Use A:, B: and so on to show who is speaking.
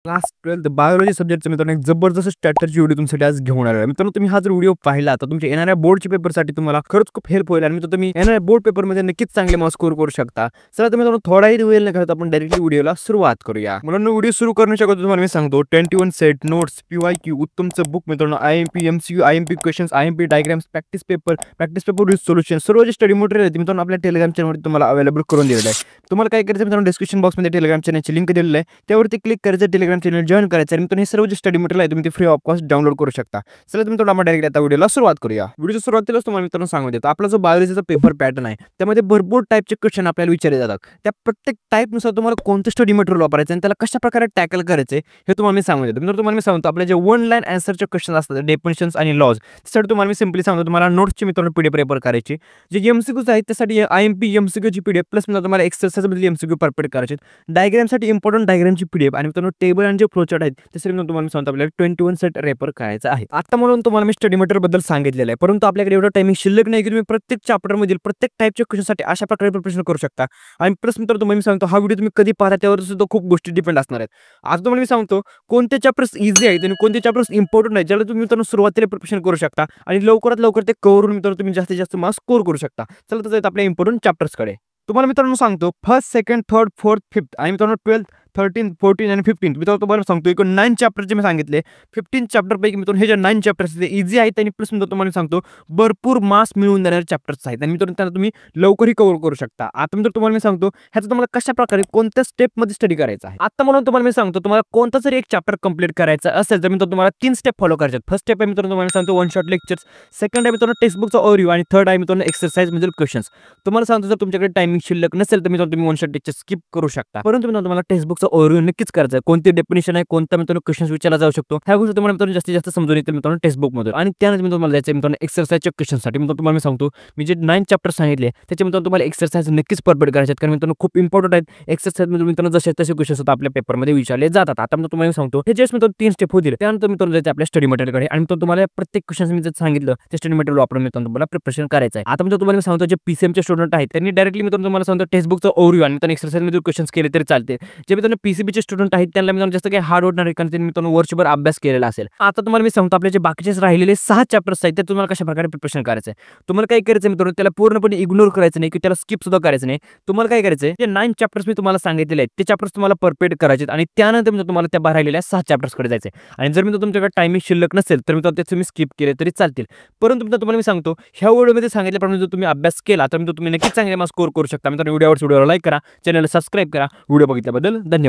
A: Class 12th biology सब्जेक्टचा मित्रांनो एक जबरदस्त स्ट्रॅटेजी व्हिडिओ तुमच्यासाठी आज घेऊन आलेलो आहे. मित्रांनो तुम्ही हा जर व्हिडिओ पाहिला तर तुमच्या येणाऱ्या बोर्डच्या पेपरसाठी तुम्हाला खरंच खूप हेल्प होईल आणि मित्रांनो तुम्ही येणाऱ्या बोर्ड पेपरमध्ये नक्कीच चांगले मार्क्स स्कोर करू शकता. चला तर मित्रांनो थोडाही वेळ न घालवता आपण डायरेक्टली व्हिडिओला सुरुवात करूया. मुलांनो व्हिडिओ सुरू करण्याच्या अगोदर तुम्हाला मी सांगतो 21 सेट नोट्स PYQ उत्तमचं बुक मित्रांनो IMP MCQ IMP questions IMP diagrams practice paper with solution सर्व जे स्टडी मटेरियल आहे मित्रांनो आपल्या टेलिग्राम चॅनलवरती तुम्हाला अवेलेबल करून दिलेलं आहे. तुम्हाला काय करायचं मित्रांनो डिस्क्रिप्शन बॉक्समध्ये टेलिग्राम चॅनलची लिंक दिलेली आहे त्यावरती क्लिक करायचं टेलिग्राम चॅनल जॉइन करायचं आणि मित्रांनो हे सर्व जे स्टडी मटेरियल आहे तुम्ही ते फ्री ऑफ कॉस्ट डाउनलोड करू शकता. चला तुम्ही थोडा डायरेक्ट आता व्हिडिओला सुरुवात करूया. व्हिडिओच्या सुरुवातीलाच तुम्हाला मित्रांनो सांगू देतो आपला जो बायोलॉजीचा पेपर पॅटर्न आहे त्यामध्ये भरपूर टाईपचे क्वेश्चन आपल्याला विचारले जातात. त्या प्रत्येक टाईपनुसार तुम्हाला कोणतं स्टडी मटेरियल वापरायचं आणि त्याला कशा प्रकारे टॅकल करायचे हे तुम्हाला मी सांगू देतो. मित्रांनो तुम्हाला मी सांगतो आपले जे वन लाईन आन्सरचे क्वेश्चन असतात डेफिनेशन्स आणि लॉज त्यासाठी तुम्हाला मी सिम्पली सांगतो तुम्हाला नोट्सची मित्रांनो PDF रेफर करायची. जे MCQs आहेत त्यासाठी IMP MCQची PDF प्लस तुम्हाला एक्सरसाइज मधली MCQ परफेक्ट करायचे. डायग्रामसाठी इम्पॉर्टंट डायग्रामची PDF आणि मित्रांनो टेबल आणि जे फ्लोचार्ट आहेत त्यासाठी तुम्हाला सांगतो आपल्याला 21 सेट रेफर करायचा आहे. आता म्हणून तुम्हाला मी स्टडी मटेरियल बद्दल सांगितलेलं आहे परंतु आपल्याकडे एवढं टायमिंग शिल्लक नाही की तुम्ही प्रत्येक चॅप्टर मधील प्रत्येक टाईपच्या क्वेश्चनसाठी अशा प्रकारे प्रिपरेशन करू शकता. आणि प्लस मित्रांनो तुम्हाला मी सांगतो हा व्हिडिओ तुम्ही कधी पाहता त्यावर सुद्धा खूप गोष्टी डिपेंड असणार आहेत. आज तुम्हाला मी सांगतो कोणते चॅप्टर्स इझी आहेत आणि कोणते चॅप्टर्स इम्पॉर्टंट आहेत ज्याला तुम्ही मित्रांनो सुरुवातीला प्रिपरेशन करू शकता आणि लवकरात लवकर ते कव्हर करून मित्रांनो तुम्ही जास्तीत जास्त मार्क्स स्कोर करू शकता. चला तर आपल्या इम्पॉर्टंट चॅप्टर्सकडे तुम्हाला मित्रांनो सांगतो first second third fourth fifth आणि मित्रांनो 12th 13 14 आणि 15 मित्रांनो तुम्हाला सांगतो एकूण 9 चॅप्टरचे मी सांगितले. 15 चॅप्टर पैकी मित्रांनो हे जे 9 चॅप्टर्स ते इझी आहेत आणि प्लस मित्रांनो तुम्हाला सांगतो भरपूर मार्क्स मिळवून देणारे चॅप्टर्स आहेत आणि मित्रांनो त्यांना तुम्ही लवकरही कव्हर करू शकता. आता मित्रांनो तुम्हाला मी सांगतो ह्याचं तुम्हाला कशा प्रकारे कोणत्या स्टेपमध्ये स्टडी करायचा आहे. आता म्हणून तुम्हाला मी सांगतो तुम्हाला कोणता जरी एक चॅप्टर कंप्लीट करायचा असेल तर मित्रांनो तुम्हाला 3 स्टेप फॉलो करायचे आहेत. फर्स्ट स्टेप आहे मित्रांनो तुम्हाला सांगतो वन शॉट लेक्चर्स, सेकंड आहे मित्रांनो टेक्स्टबुकचा ओव्हरव्ह्यू आणि थर्ड आहे मित्रांनो एक्सरसाइज मधील क्वेश्चन्स. तुम्हाला सांगतो जर तुमच्याकडे टायमिंग शिल्लक नसेल तर मित्रांनो तुम्ही वन शॉट लेक्चर स्किप करू शकता परंतु मित्रांनो तुम्हाला टेक्स्टबुकचा ओव्हरव्ह्यू नक्कीच करायचा आहे. कोणती डेफिनेशन आहे कोणता मित्रांनो क्वेश्चन्स विचारला जाऊ शकतो ह्या गोष्टी तुम्हाला मित्रांनो जास्तीत जास्त समजून येतील मित्रांनो टेक्स्टबुक मधून. आणि त्यानंतर मी तुम्हाला जायचं मित्रांनो एक्सरसाइजच्या क्वेश्चनसाठी मित्रांनो तुम्हाला मी सांगतो मी जे 9 चॅप्टर सांगितले त्याच्या मित्रांनो तुम्हाला एक्सरसाइज नक्कीच परफेक्ट करायचे आहेत कारण मित्रांनो खूप इम्पॉर्टंट आहेत. एक्सरसाइज मध्ये मित्रांनो जसे तसे क्वेश्चन्स आपल्या पेपरमध्ये विचारले जातात. आता मित्रांनो तुम्हाला सांगतो हे जस्ट मित्रांनो 3 स्टेप होतील त्यानंतर मित्रांनो जायचं आपल्या स्टडी मटेरियलकडे आणि मित्रांनो तुम्हाला प्रत्येक क्वेश्चन मी जे सांगितलं ते स्टडी मटेरियल वापरून मित्रांनो तुम्हाला प्रिपरेशन करायचं आहे. आता मित्रांनो तुम्हाला मी सांगतो जे PCMचे स्टुडंट आहेत त्यांनी डायरेक्टली मित्रांनो तुम्हाला सांगतो टेक्स्टबुकचा ओव्हरव्ह्यू आणि मित्रांनो एक्सरसाइज मध्ये क्वेश्चन्स केले तरी चालते. जे मित्रांनो PCBचे स्टुडंट आहेत त्यांना मित्रांनो जास्त काही हार्ड होणार कारण त्यांनी मित्रांनो वर्षभर अभ्यास केलेला असेल. आता तुम्हाला मी सांगतो आपले जे बाकीचे राहिलेले 6 चॅप्टर्स आहेत ते तुम्हाला कशा प्रकारे प्रिपरेशन करायचं आहे. तुम्हाला काय करायचं मित्रांनो त्याला पूर्णपणे इग्नोर करायचं नाही की त्याला स्किप सुद्धा करायचं नाही. तुम्हाला काय करायचं जे 9 चॅप्टर्स मी तुम्हाला सांगितलेले आहेत ते चॅप्टर्स तुम्हाला परफेक्ट करायचे आणि त्यानंतर मित्रांनो तुम्हाला त्या राहिलेल्या 6 चॅप्टर्सकडे जायचं आहे. आणि जर मित्रांनो तुमच्याकडे टायमिंग शिल्लक नसेल तर मित्रांनो ते तुम्ही स्किप केले तरी चालतील. परंतु मित्रांनो तुम्हाला मी सांगतो ह्या व्हिडिओमध्ये सांगितल्याप्रमाणे जर तुम्ही अभ्यास केला तर मित्रांनो तुम्ही नक्कीच चांगले मार्क्स स्कोर करू शकता. मित्रांनो व्हिडिओला लाईक करा, चॅनलला सबस्क्राइब करा. व्हिडिओ बघितल्याबद्दल धन्यवाद.